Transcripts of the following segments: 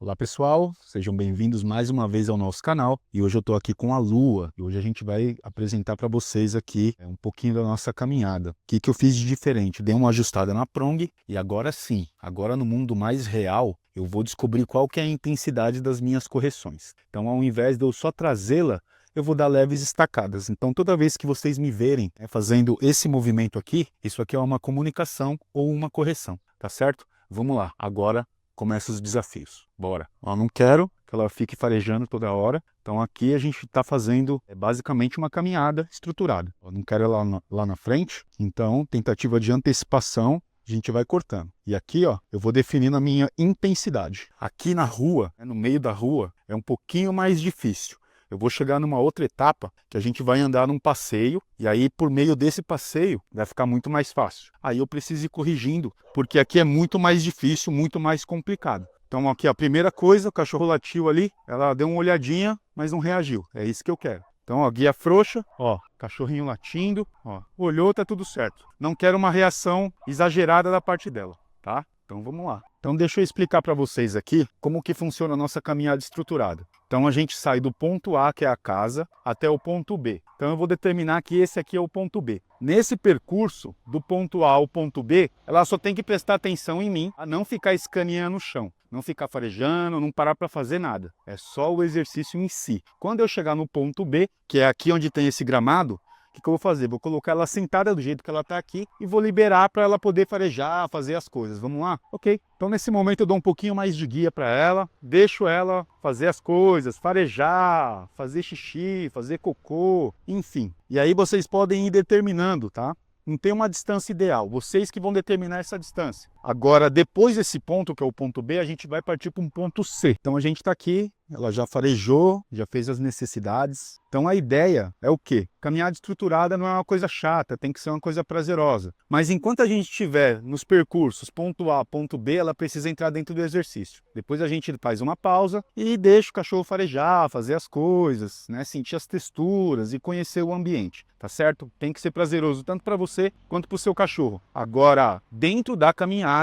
Olá pessoal, sejam bem-vindos mais uma vez ao nosso canal e hoje eu estou aqui com a Lua e hoje a gente vai apresentar para vocês aqui um pouquinho da nossa caminhada. O que eu fiz de diferente? Dei uma ajustada na prong e agora sim, agora no mundo mais real, eu vou descobrir qual que é a intensidade das minhas correções. Então ao invés de eu só trazê-la, eu vou dar leves estacadas. Então toda vez que vocês me verem fazendo esse movimento aqui, isso aqui é uma comunicação ou uma correção, tá certo? Vamos lá, agora começa os desafios. Bora. Eu não quero que ela fique farejando toda hora. Então aqui a gente está fazendo basicamente uma caminhada estruturada. Eu não quero ela lá na frente. Então, tentativa de antecipação, a gente vai cortando. E aqui, ó, eu vou definindo a minha intensidade. Aqui na rua, no meio da rua, é um pouquinho mais difícil. Eu vou chegar numa outra etapa que a gente vai andar num passeio e aí por meio desse passeio vai ficar muito mais fácil. Aí eu preciso ir corrigindo, porque aqui é muito mais difícil, muito mais complicado. Então aqui a primeira coisa, o cachorro latiu ali, ela deu uma olhadinha, mas não reagiu. É isso que eu quero. Então ó, guia frouxa, ó, cachorrinho latindo, ó, olhou, tá tudo certo. Não quero uma reação exagerada da parte dela, tá? Então vamos lá. Então deixa eu explicar para vocês aqui como que funciona a nossa caminhada estruturada. Então a gente sai do ponto A, que é a casa, até o ponto B. Então eu vou determinar que esse aqui é o ponto B. Nesse percurso, do ponto A ao ponto B, ela só tem que prestar atenção em mim, a não ficar escaneando o chão, não ficar farejando, não parar para fazer nada. É só o exercício em si. Quando eu chegar no ponto B, que é aqui onde tem esse gramado, o que eu vou fazer? Vou colocar ela sentada do jeito que ela está aqui e vou liberar para ela poder farejar, fazer as coisas. Vamos lá? Ok. Então nesse momento eu dou um pouquinho mais de guia para ela, deixo ela fazer as coisas, farejar, fazer xixi, fazer cocô, enfim. E aí vocês podem ir determinando, tá? Não tem uma distância ideal, vocês que vão determinar essa distância. Agora, depois desse ponto, que é o ponto B, a gente vai partir para um ponto C. Então a gente está aqui, ela já farejou, já fez as necessidades. Então a ideia é o quê? Caminhada estruturada não é uma coisa chata, tem que ser uma coisa prazerosa. Mas enquanto a gente estiver nos percursos ponto A, ponto B, ela precisa entrar dentro do exercício. Depois a gente faz uma pausa e deixa o cachorro farejar, fazer as coisas, né? Sentir as texturas e conhecer o ambiente, tá certo? Tem que ser prazeroso tanto para você quanto para o seu cachorro. Agora, dentro da caminhada,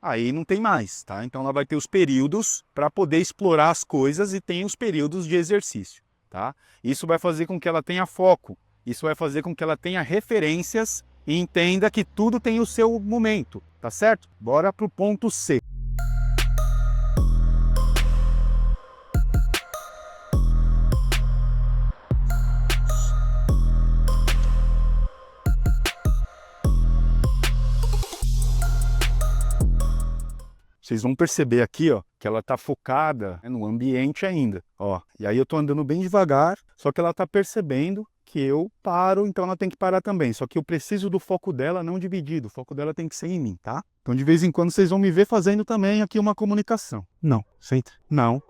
aí não tem mais, tá? Então ela vai ter os períodos para poder explorar as coisas e tem os períodos de exercício, tá? Isso vai fazer com que ela tenha foco, isso vai fazer com que ela tenha referências e entenda que tudo tem o seu momento, tá certo? Bora pro ponto C. Vocês vão perceber aqui, ó, que ela está focada no ambiente ainda, ó. E aí eu tô andando bem devagar, só que ela está percebendo que eu paro, então ela tem que parar também. Só que eu preciso do foco dela não dividido, o foco dela tem que ser em mim, tá? Então de vez em quando vocês vão me ver fazendo também aqui uma comunicação. Não, senta. Não.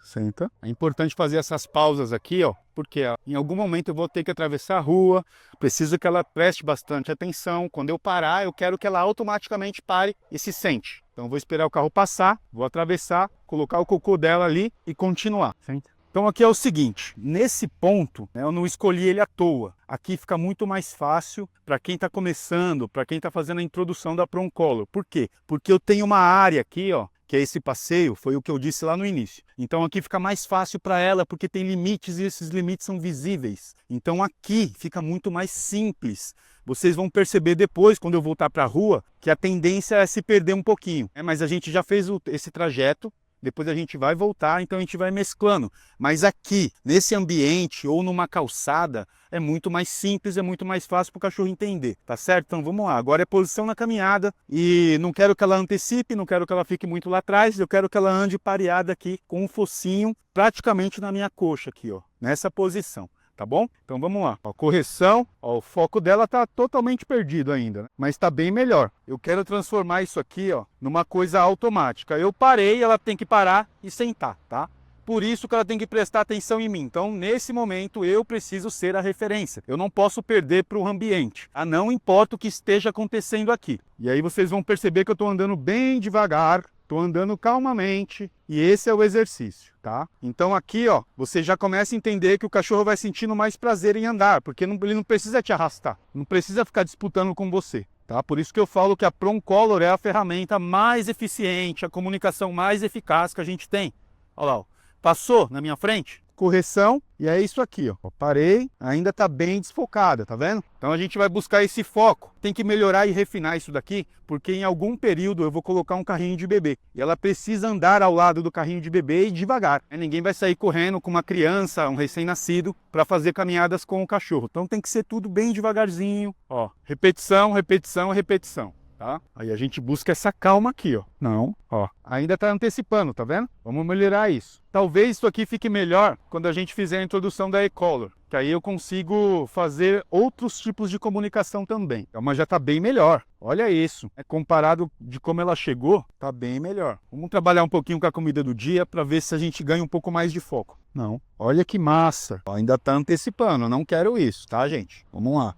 Senta. É importante fazer essas pausas aqui, ó, porque ó, em algum momento eu vou ter que atravessar a rua, preciso que ela preste bastante atenção. Quando eu parar, eu quero que ela automaticamente pare e se sente. Então eu vou esperar o carro passar, vou atravessar, colocar o cocô dela ali e continuar. Senta. Então aqui é o seguinte, nesse ponto, né, eu não escolhi ele à toa. Aqui fica muito mais fácil para quem está começando, para quem está fazendo a introdução da Prong Color. Por quê? Porque eu tenho uma área aqui, ó, que é esse passeio, foi o que eu disse lá no início. Então aqui fica mais fácil para ela, porque tem limites e esses limites são visíveis. Então aqui fica muito mais simples. Vocês vão perceber depois, quando eu voltar para a rua, que a tendência é se perder um pouquinho. Mas a gente já fez esse trajeto, depois a gente vai voltar, então a gente vai mesclando. Mas aqui, nesse ambiente ou numa calçada, é muito mais simples, é muito mais fácil para o cachorro entender, tá certo? Então vamos lá, agora é posição na caminhada e não quero que ela antecipe, não quero que ela fique muito lá atrás, eu quero que ela ande pareada aqui com um focinho praticamente na minha coxa aqui, ó, nessa posição. Tá bom? Então vamos lá. Ó, correção, ó, o foco dela tá totalmente perdido ainda, né? Mas tá bem melhor. Eu quero transformar isso aqui, ó, numa coisa automática. Eu parei, ela tem que parar e sentar, tá? Por isso que ela tem que prestar atenção em mim. Então, nesse momento, eu preciso ser a referência. Eu não posso perder para o ambiente. Não importa o que esteja acontecendo aqui. E aí vocês vão perceber que eu estou andando bem devagar. Estou andando calmamente e esse é o exercício, tá? Então aqui, ó, você já começa a entender que o cachorro vai sentindo mais prazer em andar, porque ele não precisa te arrastar, não precisa ficar disputando com você. tá? Por isso que eu falo que a ProngColor é a ferramenta mais eficiente, a comunicação mais eficaz que a gente tem. Olha lá, ó. Passou na minha frente, correção, e é isso aqui, ó. Parei, ainda está bem desfocada, tá vendo? Então a gente vai buscar esse foco. Tem que melhorar e refinar isso daqui, porque em algum período eu vou colocar um carrinho de bebê. E ela precisa andar ao lado do carrinho de bebê e devagar. Ninguém vai sair correndo com uma criança, um recém-nascido, para fazer caminhadas com o cachorro. Então tem que ser tudo bem devagarzinho, ó. Repetição, repetição, repetição. Tá? Aí a gente busca essa calma aqui, ó. Não, ó. Ainda tá antecipando, tá vendo? Vamos melhorar isso. Talvez isso aqui fique melhor quando a gente fizer a introdução da e-color, que aí eu consigo fazer outros tipos de comunicação também. Mas já tá bem melhor. Olha isso. Comparado de como ela chegou, tá bem melhor. Vamos trabalhar um pouquinho com a comida do dia para ver se a gente ganha um pouco mais de foco. Não. Olha que massa. Ainda tá antecipando. Não quero isso, tá, gente? Vamos lá.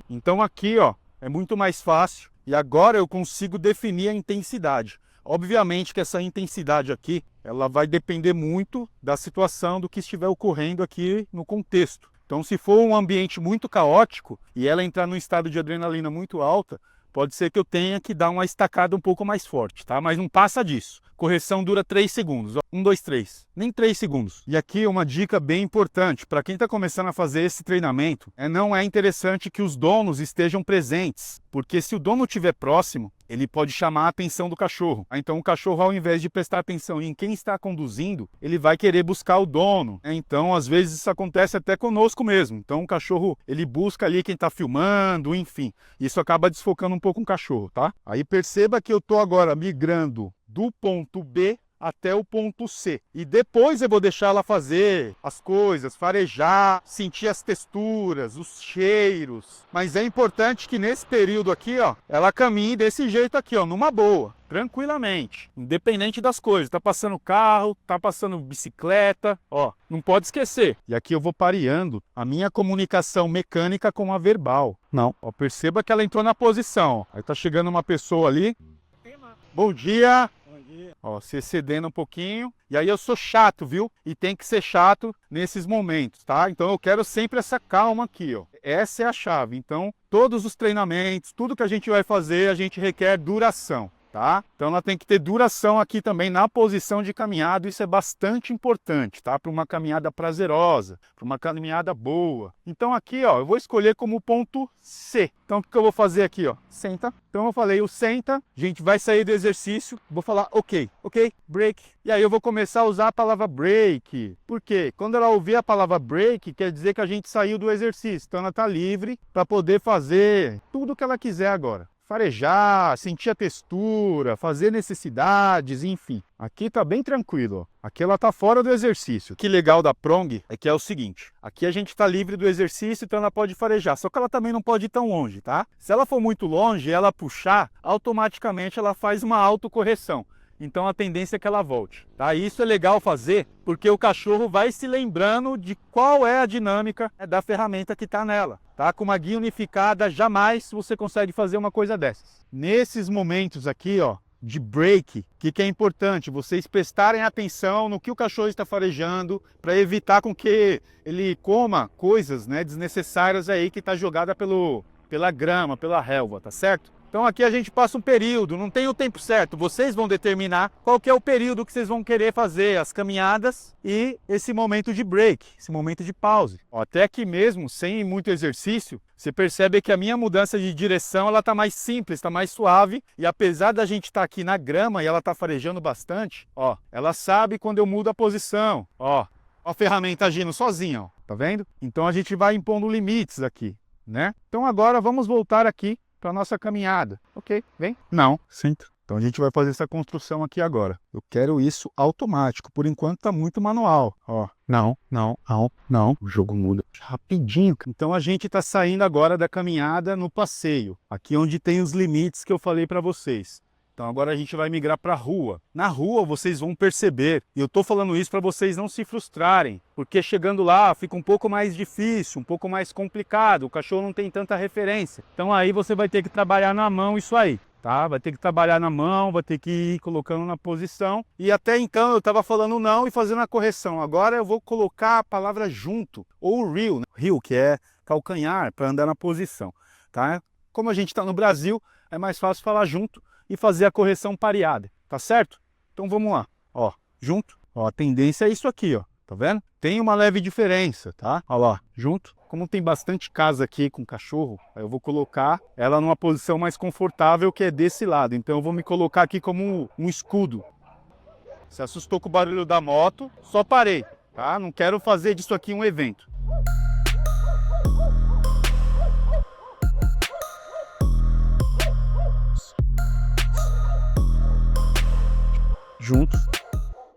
Então aqui, ó, é muito mais fácil. E agora eu consigo definir a intensidade. Obviamente que essa intensidade aqui, ela vai depender muito da situação, do que estiver ocorrendo aqui no contexto. Então, se for um ambiente muito caótico e ela entrar num estado de adrenalina muito alta, pode ser que eu tenha que dar uma estacada um pouco mais forte, tá? Mas não passa disso. Correção dura 3 segundos. 1, 2, 3. Nem 3 segundos. E aqui uma dica bem importante. Para quem está começando a fazer esse treinamento, não é interessante que os donos estejam presentes. Porque se o dono estiver próximo, ele pode chamar a atenção do cachorro. Então o cachorro, ao invés de prestar atenção em quem está conduzindo, ele vai querer buscar o dono. Então, às vezes, isso acontece até conosco mesmo. Então o cachorro, ele busca ali quem está filmando, enfim. Isso acaba desfocando um pouco o cachorro, tá? Aí perceba que eu estou agora migrando do ponto B até o ponto C. E depois eu vou deixar ela fazer as coisas, farejar, sentir as texturas, os cheiros. Mas é importante que nesse período aqui, ó, ela caminhe desse jeito aqui, ó, numa boa, tranquilamente, independente das coisas. Tá passando carro, tá passando bicicleta, ó, não pode esquecer. E aqui eu vou pareando a minha comunicação mecânica com a verbal. Não, ó, perceba que ela entrou na posição, ó. Aí tá chegando uma pessoa ali. Bom dia! Ó, se excedendo um pouquinho. E aí eu sou chato, viu? E tem que ser chato nesses momentos, tá? Então eu quero sempre essa calma aqui, ó. Essa é a chave. Então, todos os treinamentos, tudo que a gente vai fazer, a gente requer duração, tá? Então ela tem que ter duração aqui também na posição de caminhada. Isso é bastante importante, tá? Para uma caminhada prazerosa, para uma caminhada boa. Então aqui, ó, eu vou escolher como ponto C. Então o que eu vou fazer aqui, ó? Senta. Então eu falei o senta, a gente vai sair do exercício, vou falar ok, break. E aí eu vou começar a usar a palavra break. Por quê? Quando ela ouvir a palavra break, quer dizer que a gente saiu do exercício. Então ela está livre para poder fazer tudo o que ela quiser agora. Farejar, sentir a textura, fazer necessidades, enfim. Aqui tá bem tranquilo, ó. Aqui ela tá fora do exercício. O que legal da Prong é que é o seguinte, aqui a gente tá livre do exercício, então ela pode farejar, só que ela também não pode ir tão longe, tá? Se ela for muito longe e ela puxar, automaticamente ela faz uma autocorreção. Então a tendência é que ela volte, tá? Isso é legal fazer porque o cachorro vai se lembrando de qual é a dinâmica da ferramenta que está nela, tá? Com uma guia unificada, jamais você consegue fazer uma coisa dessas. Nesses momentos aqui, ó, de break, o que é importante? Vocês prestarem atenção no que o cachorro está farejando para evitar com que ele coma coisas, né, desnecessárias aí que está jogada pela grama, pela relva, tá certo? Então aqui a gente passa um período, não tem o tempo certo, vocês vão determinar qual que é o período que vocês vão querer fazer as caminhadas e esse momento de break, esse momento de pause. Ó, até aqui mesmo, sem muito exercício, você percebe que a minha mudança de direção ela tá mais simples, tá mais suave, e apesar da gente estar aqui na grama e ela tá farejando bastante, ó, ela sabe quando eu mudo a posição, ó a ferramenta agindo sozinha, ó, tá vendo? Então a gente vai impondo limites aqui, né? Então agora vamos voltar aqui para nossa caminhada. Ok, vem? Não, senta. Então a gente vai fazer essa construção aqui agora. Eu quero isso automático. Por enquanto tá muito manual. Ó, não. O jogo muda rapidinho. Então a gente tá saindo agora da caminhada no passeio. Aqui onde tem os limites que eu falei para vocês. Então agora a gente vai migrar para a rua. Na rua vocês vão perceber, e eu estou falando isso para vocês não se frustrarem, porque chegando lá fica um pouco mais difícil, um pouco mais complicado, o cachorro não tem tanta referência. Então aí você vai ter que trabalhar na mão isso aí, tá? Vai ter que trabalhar na mão, vai ter que ir colocando na posição. E até então eu estava falando não e fazendo a correção. Agora eu vou colocar a palavra junto, ou heel, né? Heel, que é calcanhar, para andar na posição, tá? como a gente está no Brasil, é mais fácil falar junto e fazer a correção pareada, tá certo? Então vamos lá, ó, junto, ó, a tendência é isso aqui, ó, tá vendo? Tem uma leve diferença, tá? Ó lá, junto. Como tem bastante casa aqui com cachorro, eu vou colocar ela numa posição mais confortável, que é desse lado. Então eu vou me colocar aqui como um escudo. Se assustou com o barulho da moto, só parei, tá? Não quero fazer disso aqui um evento. Junto.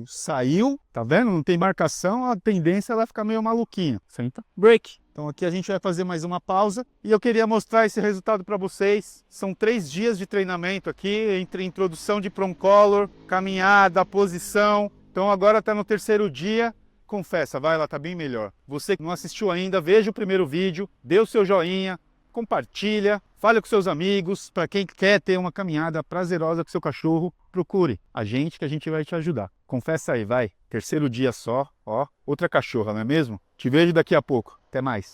Saiu, tá vendo? Não tem marcação, a tendência é ela ficar meio maluquinha. Senta. Break. Então aqui a gente vai fazer mais uma pausa e eu queria mostrar esse resultado para vocês. São 3 dias de treinamento aqui, entre introdução de prong collar, caminhada, posição. Então agora está no 3º dia. Confessa, vai lá, tá bem melhor. Você que não assistiu ainda, veja o primeiro vídeo, dê o seu joinha, compartilha, fale com seus amigos. Para quem quer ter uma caminhada prazerosa com seu cachorro, procure a gente que a gente vai te ajudar. Confessa aí, vai. 3º dia só, ó. Outra cachorra, não é mesmo? Te vejo daqui a pouco. Até mais.